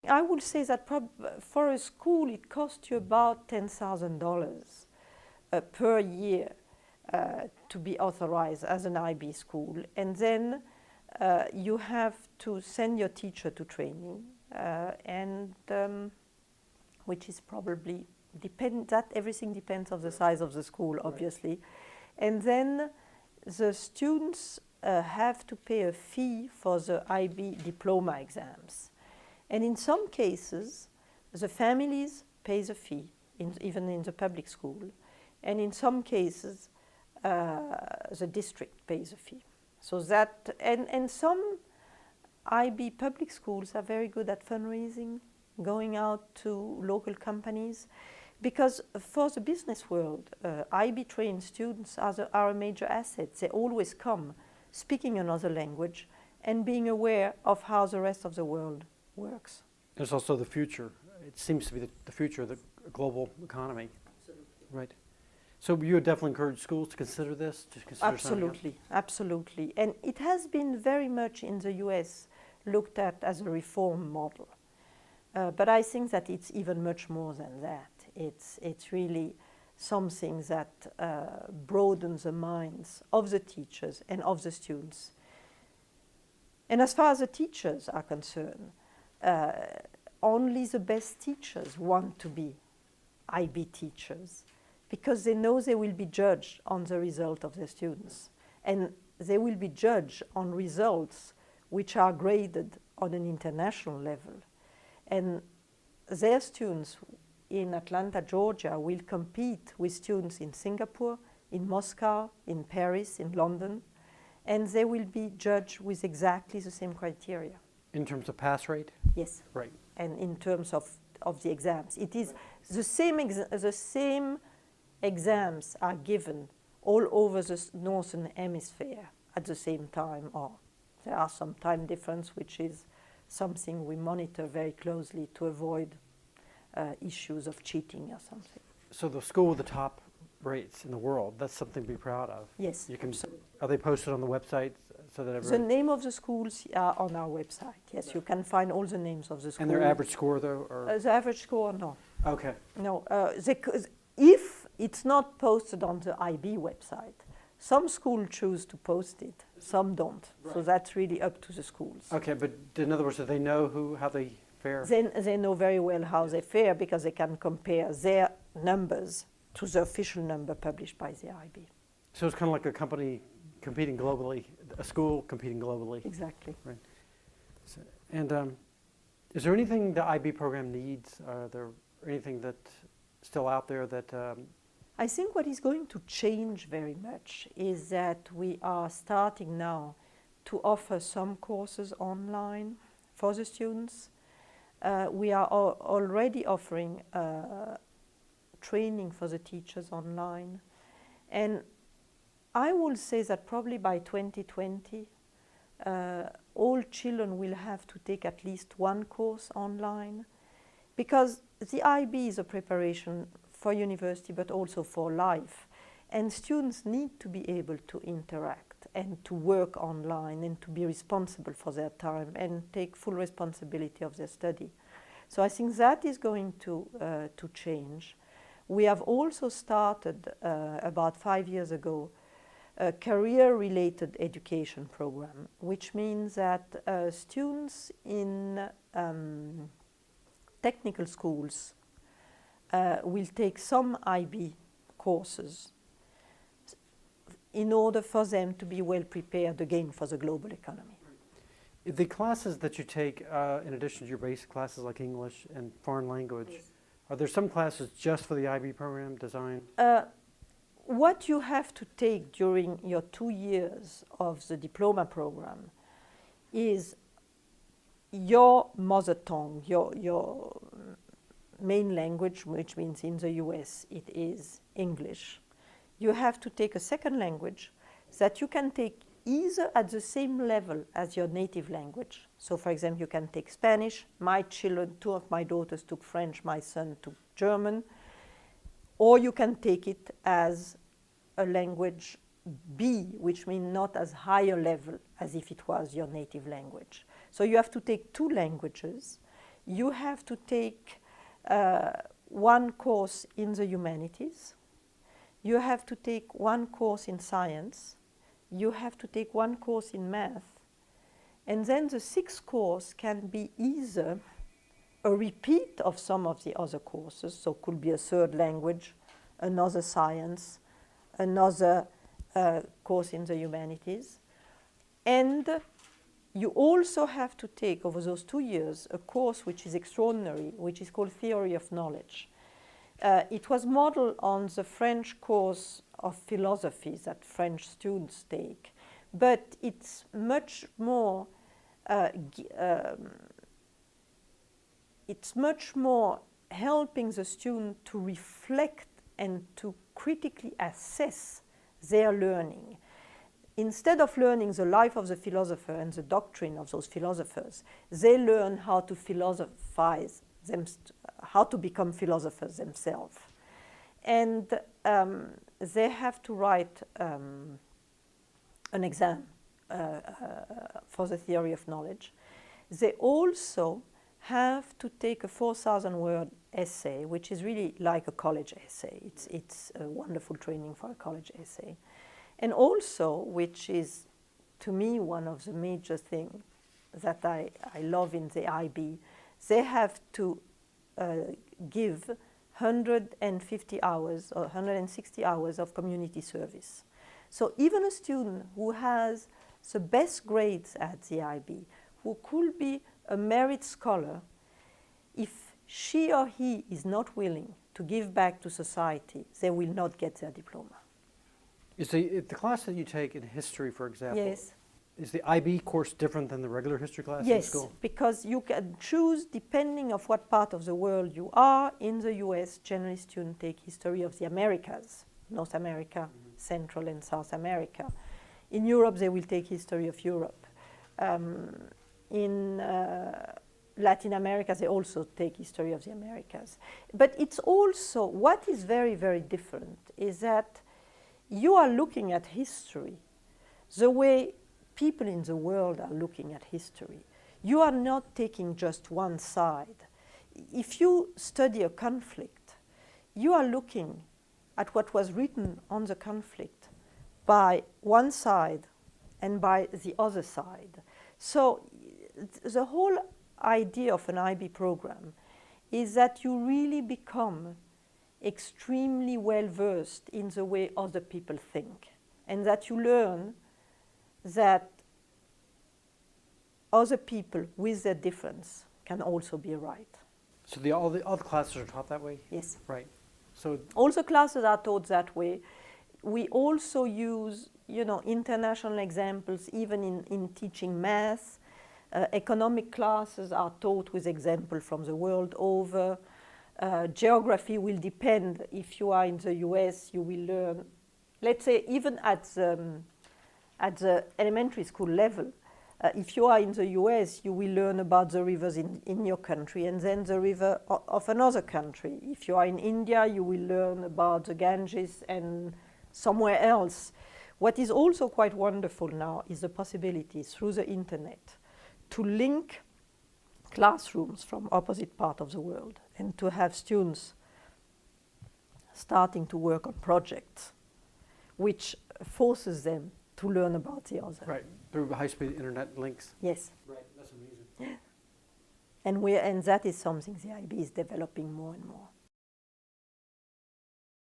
I would say that for a school it costs you about $10,000 per year to be authorized as an IB school, and then you have to send your teacher to training, which is probably everything depends on the size of the school, obviously. Right. And then the students have to pay a fee for the IB diploma exams. And in some cases, the families pay the fee, even in the public school. And in some cases, the district pays a fee. So that, and some IB public schools are very good at fundraising, going out to local companies, because for the business world, IB trained students are a major asset. They always come speaking another language and being aware of how the rest of the world works. There's also the future. It seems to be the future of the global economy. Absolutely. Right. So you would definitely encourage schools to consider this? To consider absolutely, absolutely. And it has been very much in the US looked at as a reform model. But I think that it's even much more than that. It's really something that broadens the minds of the teachers and of the students. And as far as the teachers are concerned, only the best teachers want to be IB teachers, because they know they will be judged on the result of their students. And they will be judged on results which are graded on an international level. And their students in Atlanta, Georgia, will compete with students in Singapore, in Moscow, in Paris, in London, and they will be judged with exactly the same criteria. In terms of pass rate? Yes. Right. And in terms of the exams. It is the same exams are given all over the northern hemisphere at the same time, or there are some time difference, which is something we monitor very closely to avoid issues of cheating or something. So the school with the top rates in the world, that's something to be proud of. Yes, you can, absolutely. Are they posted on the website so that everyone... The name of the schools are on our website. Yes, you can find all the names of the schools. And their average score, though? Or? The average score, no. Okay. No, if it's not posted on the IB website, some schools choose to post it, some don't. Right. So that's really up to the schools. Okay, but in other words, do they know how they fare? They know very well how they fare, because they can compare their numbers to the official number published by the IB. So it's kind of like a company competing globally, a school competing globally. Exactly. Right. So, and is there anything the IB program needs? Are there anything that's still out there that... I think what is going to change very much is that we are starting now to offer some courses online for the students. We are already offering training for the teachers online. And I will say that probably by 2020, all children will have to take at least one course online, because the IB is a preparation for university, but also for life. And students need to be able to interact and to work online and to be responsible for their time and take full responsibility of their study. So I think that is going to change. We have also started about 5 years ago a career-related education program, which means that students in technical schools will take some IB courses in order for them to be well prepared again for the global economy. The classes that you take, in addition to your basic classes like English and foreign language, yes, are there some classes just for the IB program designed? What you have to take during your 2 years of the diploma program is your mother tongue, your main language, which means in the US it is English. You have to take a second language that you can take either at the same level as your native language. So for example, you can take Spanish. My children, 2 of my daughters took French, my son took German. Or you can take it as a language B, which means not as higher level as if it was your native language. So you have to take 2 languaes. you have to take one course in the humanities, you have to take one course in science, you have to take one course in math, and then the sixth course can be either a repeat of some of the other courses, so it could be a third language, another science, another course in the humanities. And you also have to take, over those 2 years, a course which is extraordinary, which is called Theory of Knowledge. It was modeled on the French course of philosophy that French students take, but it's much more helping the student to reflect and to critically assess their learning. Instead of learning the life of the philosopher and the doctrine of those philosophers, they learn how to philosophize how to become philosophers themselves. And they have to write an exam for the theory of knowledge. They also have to take a 4,000-word essay, which is really like a college essay. It's a wonderful training for a college essay. And also, which is, to me, one of the major things that I love in the IB, they have to give 150 hours or 160 hours of community service. So even a student who has the best grades at the IB, who could be a merit scholar, if she or he is not willing to give back to society, they will not get their diploma. Is the class that you take in history, for example, Yes. is the IB course different than the regular history class in school? Yes, because you can choose depending of what part of the world you are. In the US, generally students take history of the Americas, North America, Central and South America. In Europe, they will take history of Europe. In Latin America, they also take history of the Americas. But it's also, what is very, very different is that you are looking at history the way people in the world are looking at history. You are not taking just one side. If you study a conflict, you are looking at what was written on the conflict by one side and by the other side. So the whole idea of an IB program is that you really become extremely well versed in the way other people think, and that you learn that other people with their difference can also be right. So all the classes are taught that way? Yes. Right. So all the classes are taught that way. We also use, international examples even in teaching math. Economic classes are taught with examples from the world over. Geography will depend. If you are in the US, you will learn, let's say, even at the elementary school level. If you are in the US, you will learn about the rivers in your country and then the river of another country. If you are in India, you will learn about the Ganges and somewhere else. What is also quite wonderful now is the possibility through the internet to link classrooms from opposite part of the world and to have students starting to work on projects which forces them to learn about the other. right, through high-speed internet links. Yes. Right, that's amazing. And that is something the IB is developing more and more.